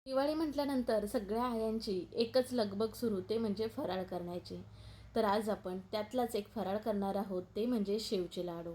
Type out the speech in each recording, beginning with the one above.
दिवाळी म्हटल्यानंतर सगळ्या आयांची एकच लगबग सुरू ते म्हणजे फराळ करण्याची. तर आज आपण त्यातलाच एक फराळ करणार आहोत, ते म्हणजे शेवचे लाडू.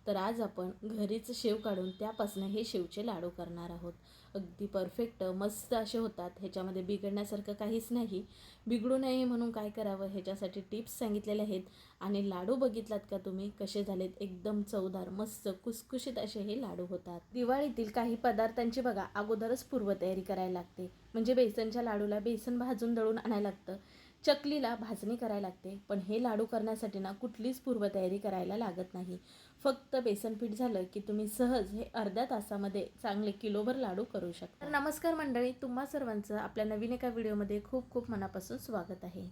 तर आज आपण घरीच शेव काढून त्यापासून हे शेवचे लाडू करणार आहोत. अगदी परफेक्ट मस्त असे होतात, ह्याच्यामध्ये बिघडण्यासारखं काहीच नाही. बिघडू नये म्हणून काय करावं ह्याच्यासाठी टिप्स सांगितलेले आहेत. आणि लाडू बघितलात का तुम्ही कसे झालेत? एकदम चवदार मस्त कुसकुशीत असे हे लाडू होतात. दिवाळीतील काही पदार्थांची बघा अगोदरच पूर्वतयारी करायला लागते. म्हणजे बेसनच्या लाडूला बेसन भाजून दळून आणायला लागतं, चकलीला भाजणी करायला लागते. पण हे लाडू करण्यासाठी ना कुठलीच पूर्वतयारी करायला लागत नाही. फक्त बेसन पीठ झालं की तुम्ही सहज हे अर्ध्या तासामध्ये चांगले किलोभर लाडू करू शकता. तर नमस्कार मंडळी, तुम्हा सर्वांचं आपल्या नवीन एका व्हिडिओमध्ये खूप खूप मनापासून स्वागत आहे.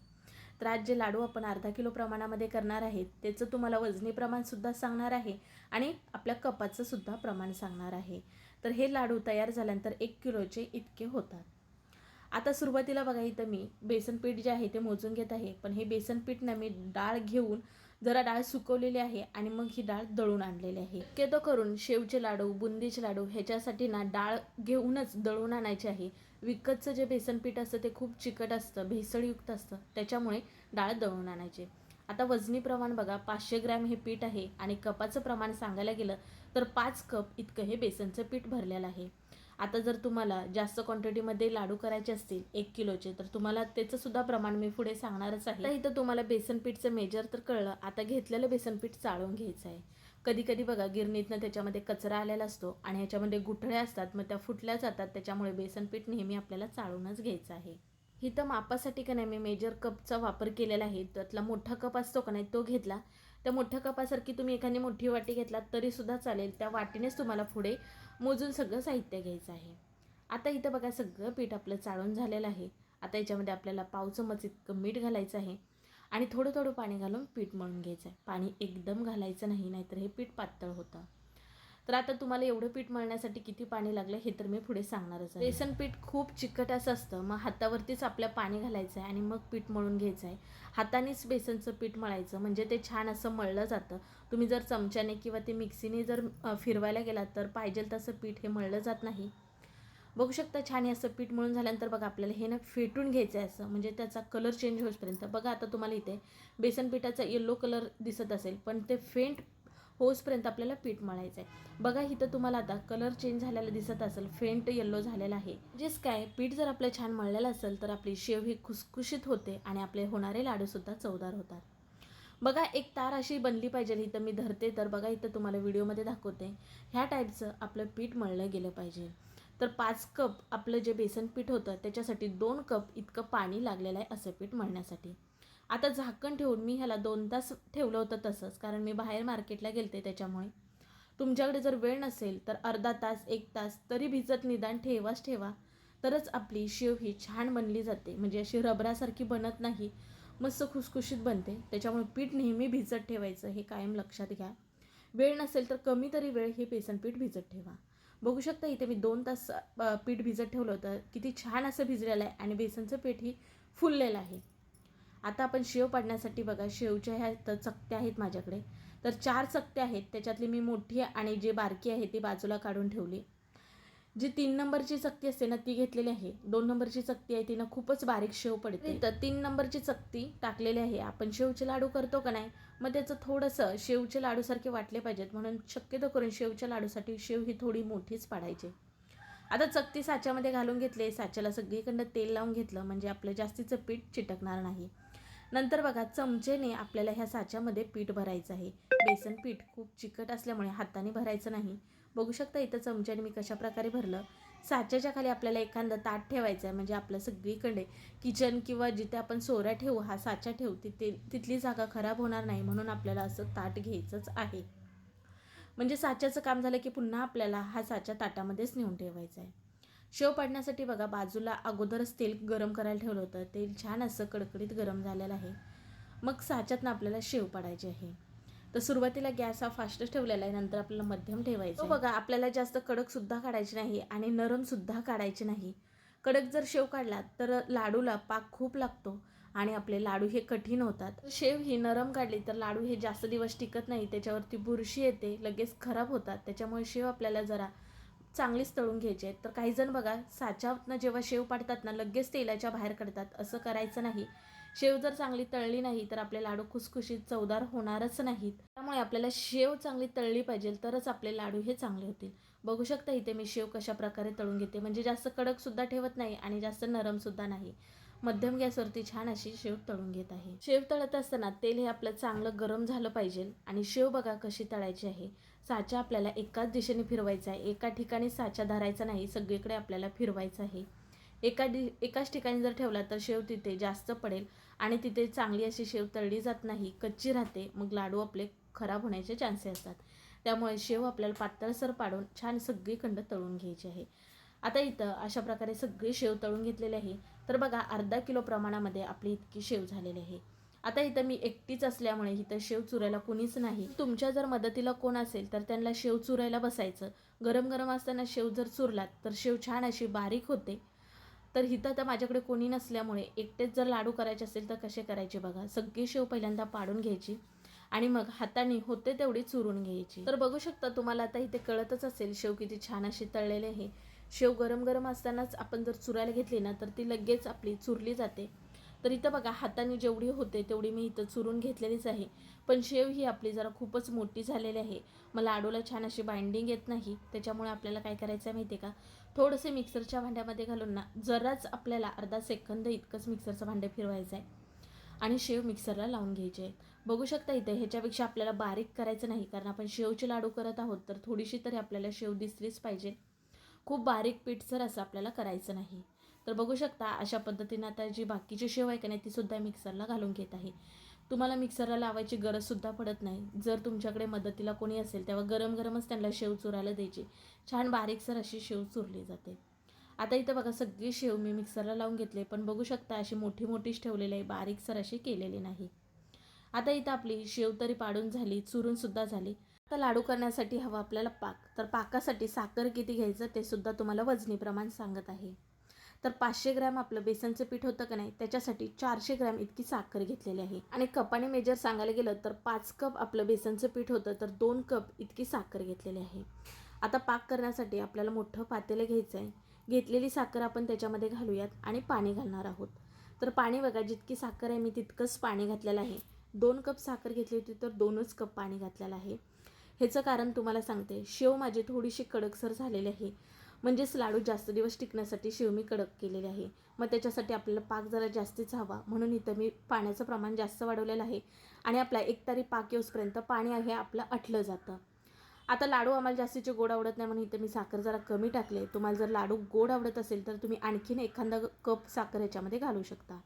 तर आज जे लाडू आपण अर्धा किलो प्रमाणामध्ये करणार आहेत त्याचं तुम्हाला वजनी प्रमाणसुद्धा सांगणार आहे आणि आपल्या कपाचं सुद्धा प्रमाण सांगणार आहे. तर हे लाडू तयार झाल्यानंतर 1 किलोचे इतके होतात. आता सुरुवातीला बघा इथं मी बेसन पीठ जे आहे ते मोजून घेत आहे. पण हे बेसन पीठ ना मी डाळ घेऊन जरा डाळ सुकवलेली आहे आणि मग ही डाळ दळून आणलेली आहे. शक्यतो करून शेवचे लाडू, बुंदीचे लाडू ह्याच्यासाठी ना डाळ घेऊनच दळून आणायची आहे. विकतचं जे बेसन पीठ असतं ते खूप चिकट असतं, भेसळयुक्त असतं, त्याच्यामुळे डाळ दळून आणायची. आता वजनी प्रमाण बघा 500 ग्रॅम हे पीठ आहे आणि कपाचं प्रमाण सांगायला गेलं तर 5 कप इतकं हे बेसनचं पीठ भरलेलं आहे. आता जर तुम्हाला जास्त क्वांटिटीमध्ये लाडू करायचे असतील 1 किलोचे तर तुम्हाला त्याचं सुद्धा प्रमाण मी पुढे सांगणारच आहे. आता इथं तुम्हाला बेसन पीठचं मेजर तर कळलं. आता घेतलेलं बेसन पीठ चाळून घ्यायचं आहे. कधी कधी बघा गिरणीतनं त्याच्यामध्ये कचरा आलेला असतो आणि ह्याच्यामध्ये गुठळ्या असतात, मग त्या फुटल्या जातात. त्याच्यामुळे बेसन पीठ नेहमी आपल्याला चाळूनच घ्यायचं आहे. इथं मापासाठी का नाही मी मेजर कपचा वापर केलेला आहे. त्यातला मोठा कप असतो का नाही तो घेतला. त्या मोठ्या कपासारखी तुम्ही एखादी मोठी वाटी घेतलात तरीसुद्धा चालेल. त्या वाटीनेच तुम्हाला पुढे मोजून सगळं साहित्य घ्यायचं आहे. आता इथं बघा सगळं पीठ आपलं चाळून झालेलं आहे. आता याच्यामध्ये आपल्याला पाव चमच इतकं मीठ घालायचं आहे आणि थोडं थोडं पाणी घालून पीठ मळून घ्यायचं आहे. पाणी एकदम घालायचं नाही, नाहीतर हे पीठ पातळ होतं. तर आता तुम्हाला एवढं पीठ मळण्यासाठी किती पाणी लागलं हे तर मी पुढे सांगणारच आहे. बेसन पीठ खूप चिकट असं असतं, मग हातावरतीच आपल्या पाणी घालायचं आहे आणि मग पीठ मळून घ्यायचं आहे. हातानेच बेसनचं पीठ मळायचं म्हणजे ते छान असं मळलं जातं. तुम्ही जर चमच्याने किंवा ते मिक्सीने जर फिरवायला गेलात तर पाहिजे तसं पीठ हे मळलं जात नाही. बघू शकता छान हे असं पीठ मळून झाल्यानंतर बघा आपल्याला हे ना फेटून घ्यायचं आहे असं, म्हणजे त्याचा कलर चेंज होईपर्यंत. बघा आता तुम्हाला इथे बेसन पिठाचा येलो कलर दिसत असेल, पण ते फेंट होसपर्यंत आपल्याला पीठ मळायचं आहे. बघा इथं तुम्हाला आता कलर चेंज झालेला दिसत असेल, फेंट येल्लो झालेला आहे. म्हणजेच काय, पीठ जर आपलं छान मळलेलं असेल तर आपली शेव ही खुसखुशीत होते आणि आपले होणारे लाडूसुद्धा चवदार होतात. बघा एक तार अशी बनली पाहिजे. इथं मी धरते तर बघा इथं तुम्हाला व्हिडिओमध्ये दाखवते. ह्या टाईपचं आपलं पीठ मळलं गेलं पाहिजे. तर 5 कप आपलं जे बेसन पीठ होतं त्याच्यासाठी 2 कप इतकं पाणी लागलेलं आहे असं पीठ मळण्यासाठी. आता झाकण ठेवून मी ह्याला 2 तास ठेवलं होतं तसंच, कारण मी बाहेर मार्केटला गेलते त्याच्यामुळे. तुमच्याकडे जर वेळ नसेल तर अर्धा तास 1 तास तरी भिजत निदान ठेवाच ठेवा. तरच आपली शेव ही छान बनली जाते, म्हणजे अशी रबरासारखी बनत नाही, मस्त खुसखुशीत बनते. त्याच्यामुळे पीठ नेहमी भिजत ठेवायचं हे कायम लक्षात घ्या. वेळ नसेल तर कमी तरी वेळ हे बेसन पीठ भिजत ठेवा. बघू शकता इथे मी 2 तास पीठ भिजत ठेवलं होतं. किती छान असं भिजलेलं आहे आणि बेसनचं पीठ ही फुललेलं आहे. आता आपण शेव पाडण्यासाठी बघा शेवच्या ह्या तर चकत्या आहेत माझ्याकडे. तर 4 चकत्या आहेत, त्याच्यातली मी मोठी आणि जी बारकी आहे ती बाजूला काढून ठेवली. जी 3 नंबरची चकती असते ना ती घेतलेली आहे. 2 नंबरची चकती आहे ती ना खूपच बारीक शेव पडते. तर 3 नंबरची चकती टाकलेली आहे. आपण शेवचे लाडू करतो का नाही, मग त्याचं थोडंसं शेवचे लाडूसारखे वाटले पाहिजेत म्हणून शक्यतो करून शेवच्या लाडूसाठी शेव ही थोडी मोठीच पाडायची. आता चकती साच्यामध्ये घालून घेतले. साच्याला सगळीकडनं तेल लावून घेतलं म्हणजे आपलं जास्तीचं पीठ चिटकणार नाही. नंतर बघा चमचेने आपल्याला ह्या साच्यामध्ये पीठ भरायचं आहे. बेसन पीठ खूप चिकट असल्यामुळे हाताने भरायचं नाही. बघू शकता इथं चमच्याने मी कशा प्रकारे भरलं. साच्याच्या खाली आपल्याला एखादं ताट ठेवायचं आहे, म्हणजे आपलं सगळीकडे किचन किंवा जिथे आपण सोऱ्या ठेवू, हा साचा ठेवू, तिथली जागा खराब होणार नाही म्हणून आपल्याला असं ताट घ्यायचंच आहे. म्हणजे साच्याचं काम झालं की पुन्हा आपल्याला हा साचा ताटामध्येच नेऊन ठेवायचा आहे. शेव पाडण्यासाठी बघा बाजूला अगोदरच तेल गरम करायला ठेवलं होतं. तेल छान असं कडकडीत गरम झालेलं आहे. मग साच्यातनं आपल्याला शेव पाडायची आहे. तर सुरुवातीला गॅस हा फास्टच ठेवलेला आहे, नंतर आपल्याला मध्यम ठेवायचा आहे. बघा आपल्याला जास्त कडकसुद्धा काढायची नाही आणि नरमसुद्धा काढायची नाही. कडक जर शेव काढला तर लाडूला पाक खूप लागतो आणि आपले लाडू हे कठीण होतात. शेव ही नरम काढली तर लाडू हे जास्त दिवस टिकत नाही, त्याच्यावरती बुरशी येते, लगेच खराब होतात. त्याच्यामुळे शेव आपल्याला जरा चांगलीच तळून घ्यायची आहेत. तर काही जण बघा साच्यातनं जेव्हा शेव पाडतात ना लगेच तेलाच्या बाहेर काढतात, असं करायचं नाही. शेव जर चांगली तळली नाही तर आपले लाडू खुसखुशीत चवदार होणारच नाहीत. त्यामुळे आपल्याला शेव चांगली तळली पाहिजे तरच आपले लाडू हे चांगले होतील. बघू शकता इथे मी शेव कशा प्रकारे तळून घेते, म्हणजे जास्त कडक सुद्धा ठेवत नाही आणि जास्त नरम सुद्धा नाही. मध्यम गॅसवरती छान अशी शेव तळून घेत आहे. शेव तळत असताना तेल हे आपलं चांगलं गरम झालं पाहिजे. आणि शेव बघा कशी तळायची आहे. साचा आपल्याला एकाच दिशेने फिरवायचा आहे, एका ठिकाणी साचा धरायचा नाही, सगळीकडे आपल्याला फिरवायचं आहे. एकाच ठिकाणी जर ठेवला तर शेव तिथे जास्त पडेल आणि तिथे चांगली अशी शेव तळली जात नाही, कच्ची राहते, मग लाडू आपले खराब होण्याचे चान्सेस असतात. त्यामुळे शेव आपल्याला पातळसर पाडून छान सगळीकडं तळून घ्यायची आहे. आता इथं अशा प्रकारे सगळी शेव तळून घेतलेली आहे. तर बघा अर्धा किलो प्रमाणामध्ये आपली इतकी शेव झालेली आहे. आता इथं मी एकटीच असल्यामुळे इथं शेव चुरायला कोणीच नाही. तुमच्या जर मदतीला कोण असेल तर त्यांना शेव चुरायला बसायचं. गरम गरम असताना शेव जर चुरलात तर शेव छान अशी बारीक होते. तर इथं तर माझ्याकडे कोणी नसल्यामुळे एकटेच जर लाडू करायचे असेल तर कसे करायचे बघा. सगळी शेव पहिल्यांदा पाडून घ्यायची आणि मग हाताने होते तेवढी चुरून घ्यायची. तर बघू शकता तुम्हाला आता इथे कळतच असेल शेव किती छान अशी तळलेली आहे. शेव गरम गरम असतानाच आपण जर चुरायला घेतली ना तर ती लगेच आपली चुरली जाते. तर इथं बघा हाताने जेवढी होते तेवढी मी इथं चुरून घेतलेलीच आहे. पण शेव ही आपली जरा खूपच मोठी झालेली आहे. मग लाडूला छान अशी बाइंडिंग येत नाही. त्याच्यामुळे आपल्याला काय करायचं आहे माहिती आहे का, थोडंसं मिक्सरच्या भांड्यामध्ये घालून ना जराच आपल्याला अर्धा सेकंद इतकंच मिक्सरचं भांडं फिरवायचं आहे आणि शेव मिक्सरला लावून घ्यायचे आहे. बघू शकता इथे ह्याच्यापेक्षा आपल्याला बारीक करायचं नाही, कारण आपण शेवचे लाडू करत आहोत तर थोडीशी तरी आपल्याला शेव दिसलीच पाहिजे. खूप बारीक पीठसर असं आपल्याला करायचं नाही. तर बघू शकता अशा पद्धतीने आता जी बाकीची शेव आहे का नाही ती सुद्धा मिक्सरला घालून घेत आहे. तुम्हाला मिक्सरला लावायची गरजसुद्धा पडत नाही. जर तुमच्याकडे मदतीला कोणी असेल तेव्हा गरम गरमच त्यांना शेव चुरायला द्यायची. छान बारीकसर अशी शेव चुरली जाते. आता इथं बघा सगळी शेव मी मिक्सरला लावून घेतली, पण बघू शकता अशी मोठी मोठीच ठेवलेली आहे, बारीकसर अशी केलेली नाही. आता इथं आपली शेव तरी पाडून झाली, चुरूनसुद्धा झाली. आता लाडू करण्यासाठी हवा आपल्याला पाक. तर पाकासाठी साखर किती घ्यायचं ते सुद्धा तुम्हाला वजनी प्रमाण सांगत आहे. तर 500 ग्रॅम आपलं बेसनचं पीठ होतं का नाही त्याच्यासाठी 400 ग्रॅम इतकी साखर घेतलेली आहे. आणि कपाने मेजर सांगायला गेलं तर 5 कप आपलं बेसनचं पीठ होतं तर 2 कप इतकी साखर घेतलेली आहे. आता पाक करण्यासाठी आपल्याला मोठं पातेलं घ्यायचं आहे. घेतलेली साखर आपण त्याच्यामध्ये घालूयात आणि पाणी घालणार आहोत. तर पाणी बघा जितकी साखर आहे मी तितकंच पाणी घातलेलं आहे. 2 कप साखर घेतली होती तर 2च कप पाणी घातलेलं आहे. ह्याचं कारण तुम्हाला सांगते, शेव माझी थोडीशी कडकसर झालेली आहे, म्हणजेच लाडू जास्त दिवस टिकण्यासाठी शेव मी कडक केलेली आहे. मग त्याच्यासाठी आपल्याला पाक जरा जास्तीच हवा, म्हणून इथं मी पाण्याचं प्रमाण जास्त वाढवलेलं आहे आणि आपला एकतारी पाक येऊसपर्यंत पाणी आहे आपलं आटलं जातं. आता लाडू आम्हाला जास्तीचे गोड आवडत नाही म्हणून इथं मी साखर जरा कमी टाकले. तुम्हाला जर लाडू गोड आवडत असेल तर तुम्ही आणखीन एखादा कप साखर याच्यामध्ये घालू शकता.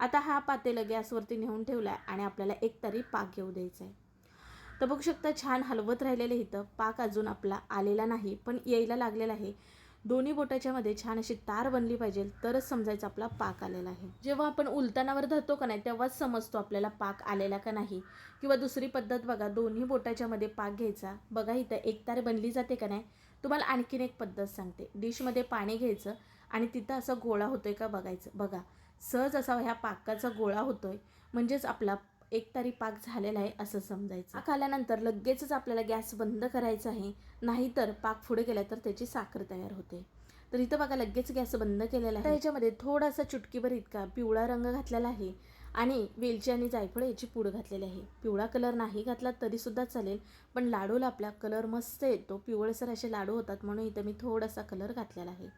आता हा पातेलं गॅसवरती नेऊन ठेवला आहे आणि आपल्याला एकतारी पाक येऊ द्यायचा आहे. तर बघू शकता छान हलवत राहिलेलं इथं पाक अजून आपला आलेला नाही, पण यायला लागलेला आहे. दोन्ही बोटाच्या मध्ये छान अशी तार बनली पाहिजे तरच समजायचं आपला पाक आलेला आहे. जेव्हा आपण उलतानावर धरतो का नाही तेव्हाच समजतो आपल्याला पाक आलेला का नाही. किंवा दुसरी पद्धत बघा, दोन्ही बोटाच्या मध्ये पाक घ्यायचा. बघा इथं एक तार बनली जाते का नाही. तुम्हाला आणखीन एक पद्धत सांगते. डिशमध्ये पाणी घ्यायचं आणि तिथं असा गोळा होतोय का बघायचं. बघा सहज असा ह्या पाकाचा गोळा होतोय, म्हणजेच आपला एक तारी पाक झालेला आहे असं समजायचं. पाक आल्यानंतर लगेचच आपल्याला गॅस बंद करायचा आहे, नाहीतर पाक पुढे गेला तर त्याची साखर तयार होते. तर इथं बघा लगेच गॅस बंद केलेला आहे. याच्यामध्ये थोडासा चुटकीभर इतका पिवळा रंग घातलेला आहे आणि वेलची आणि जायफळ याची पूड घातलेली आहे. पिवळा कलर नाही घातला तरीसुद्धा चालेल, पण लाडूला आपला कलर मस्त येतो, पिवळसर असे लाडू होतात, म्हणून इथं मी थोडासा कलर घातलेला आहे.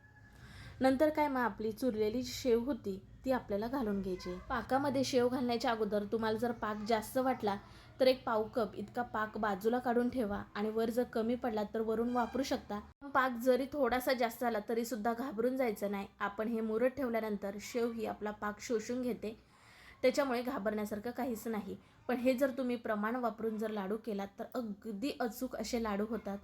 नंतर काय मग आपली चुरलेली शेव होती ती आपल्याला घालून घ्यायची. पाकामध्ये शेव घालण्याच्या अगोदर तुम्हाला जर पाक जास्त वाटला तर एक पाव कप इतका पाक बाजूला काढून ठेवा आणि वर जर कमी पडला तर वरून वापरू शकता. पाक जरी थोडासा जास्त झाला तरी सुद्धा घाबरून जायचं नाही. आपण हे मुरत ठेवल्यानंतर शेव ही आपला पाक शोषून घेते, त्याच्यामुळे घाबरण्यासारखं काहीच नाही. पण हे जर तुम्ही प्रमाण वापरून जर लाडू केलात तर अगदी अचूक असे लाडू होतात.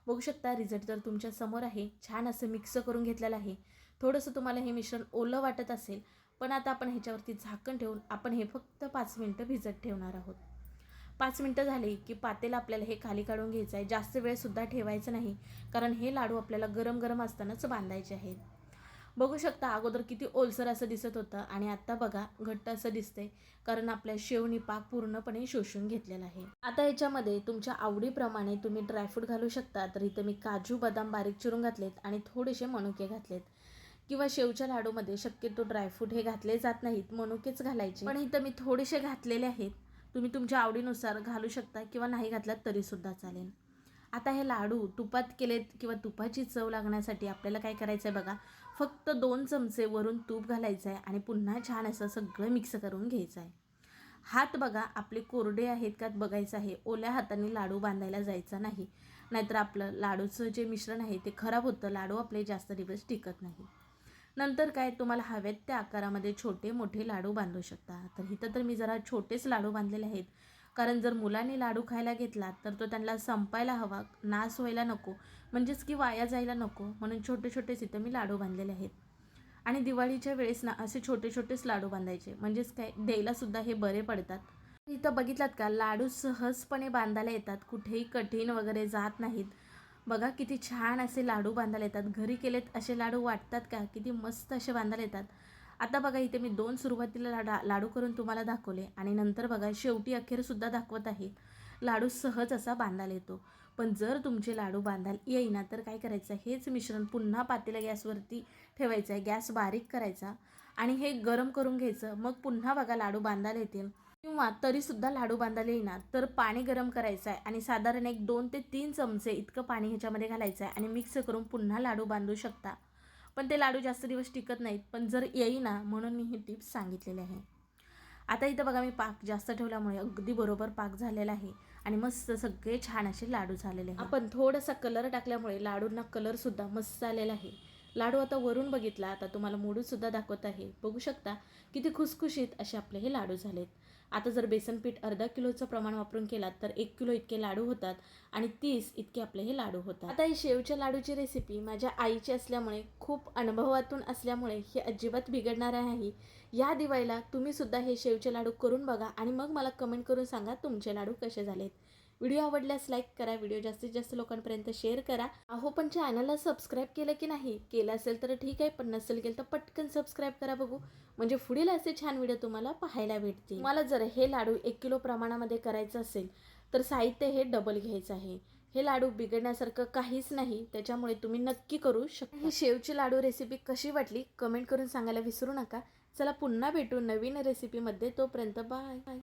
बघू शकता रिझल्ट तर तुमच्या समोर आहे. छान असं मिक्स करून घेतलेलं आहे. थोडंसं तुम्हाला हे मिश्रण ओलं वाटत असेल, पण आता आपण ह्याच्यावरती झाकण ठेवून आपण हे फक्त 5 मिनटं भिजत ठेवणार आहोत. 5 मिनटं झाली की पातेलं आपल्याला हे खाली काढून घ्यायचं आहे. जास्त वेळसुद्धा ठेवायचं नाही, कारण हे लाडू आपल्याला गरम गरम असतानाच बांधायचे आहेत. बघू शकता अगोदर किती ओलसर असं दिसत होतं आणि आत्ता बघा घट्ट असं दिसतंय, कारण आपल्या शेवनी पाक पूर्णपणे शोषून घेतलेला आहे. आता याच्यामध्ये तुमच्या आवडीप्रमाणे तुम्ही ड्रायफ्रूट घालू शकता. तर इथं मी काजू बदाम बारीक चिरून घातलेत आणि थोडेसे मनुके घातलेत. किंवा शेवच्या लाडूमध्ये शक्यतो ड्रायफ्रूट हे घातले जात नाहीत, मनुकेच घालायचे, पण इथं मी थोडेसे घातलेले आहेत. तुम्ही तुमच्या आवडीनुसार घालू शकता किंवा नाही घातलात तरीसुद्धा चालेल. आता हे लाडू तुपात केलेत किंवा तुपाची चव लागण्यासाठी आपल्याला काय करायचं आहे बघा, फक्त 2 चमचे वरून तूप घालायचं आहे आणि पुन्हा छान असं सगळं मिक्स करून घ्यायचं आहे. हात बघा आपले कोरडे आहेत का बघायचं आहे. ओल्या हाताने लाडू बांधायला जायचा नाही, नाहीतर आपलं लाडूचं जे मिश्रण आहे ते खराब होतं, लाडू आपले जास्त दिवस टिकत नाही. नंतर काय तुम्हाला हवेत त्या आकारामध्ये छोटे मोठे लाडू बांधू शकता. तर इथं तर मी जरा छोटेच लाडू बांधलेले आहेत, कारण जर मुलांनी लाडू खायला घेतला तर तो त्यांना संपायला हवा, नाश व्हायला नको, म्हणजेच की वाया जायला नको, म्हणून छोटे छोटेच इथं मी लाडू बांधलेले आहेत. आणि दिवाळीच्या वेळेस ना असे छोटे छोटेच लाडू बांधायचे, म्हणजेच काय द्यायलासुद्धा हे बरे पडतात. इथं बघितलात का लाडू सहजपणे बांधायला येतात, कुठेही कठीण वगैरे जात नाहीत. बघा किती छान असे लाडू बांधायला येतात. घरी केलेत असे लाडू वाटतात का, किती मस्त असे बांधायला येतात. आता बघा इथे मी 2 सुरुवातीला लाडू करून तुम्हाला दाखवले आणि नंतर बघा शेवटी अखेरसुद्धा दाखवत आहे. लाडू सहज असा बांधायला येतो. पण जर तुमचे लाडू बांधायला येईना तर काय करायचं, हेच मिश्रण पुन्हा पातेल्या गॅसवरती ठेवायचं आहे, गॅस बारीक करायचा आणि हे गरम करून घ्यायचं. मग पुन्हा बघा लाडू बांधायला येतील. किंवा तरीसुद्धा लाडू बांधायला येईना तर पाणी गरम करायचं आहे आणि साधारण एक 2 ते 3 चमचे इतकं पाणी ह्याच्यामध्ये घालायचं आहे आणि मिक्स करून पुन्हा लाडू बांधू शकता. पण ते लाडू जास्त दिवस टिकत नाहीत, पण जर येईना म्हणून मी ही टिप्स सांगितलेली आहे. आता इथं बघा मी पाक जास्त ठेवल्यामुळे अगदी बरोबर पाक झालेला आहे आणि मस्त सगळे छान असे लाडू झालेले आहे. आपण थोडासा कलर टाकल्यामुळे लाडूंना कलरसुद्धा मस्त आलेला आहे. लाडू आता वरून बघितला, आता तुम्हाला मोडूनसुद्धा दाखवत आहे. बघू शकता किती खुसखुशीत असे आपले हे लाडू झालेत. आता जर बेसन पीठ अर्धा किलोचं प्रमाण वापरून केलात तर 1 किलो इतके लाडू होतात आणि 30 इतके आपले हे लाडू होतात. आता ही शेवच्या लाडूची रेसिपी माझ्या आईची असल्यामुळे, खूप अनुभवातून असल्यामुळे हे अजिबात बिघडणार नाही. या दिवाळीला तुम्हीसुद्धा हे शेवचे लाडू करून बघा आणि मग मला कमेंट करून सांगा तुमचे लाडू कसे झालेत. व्हिडिओ आवडल्यास लाईक करा, व्हिडिओ जास्तीत जास्त लोकांपर्यंत शेअर करा. अहो पण चॅनलला सबस्क्राईब केलं की नाही, केलं असेल तर ठीक आहे, पण नसेल केलं तर पटकन सबस्क्राईब करा बघू, म्हणजे पुढील असे छान व्हिडिओ तुम्हाला पाहायला भेटतील. मला जर हे लाडू 1 किलो प्रमाणामध्ये करायचं असेल तर साहित्य हे डबल घ्यायचं आहे. हे लाडू बिघडण्यासारखं काहीच नाही, त्याच्यामुळे तुम्ही नक्की करू शकता. ही शेवची लाडू रेसिपी कशी वाटली कमेंट करून सांगायला विसरू नका. चला पुन्हा भेटू नवीन रेसिपीमध्ये, तोपर्यंत बाय.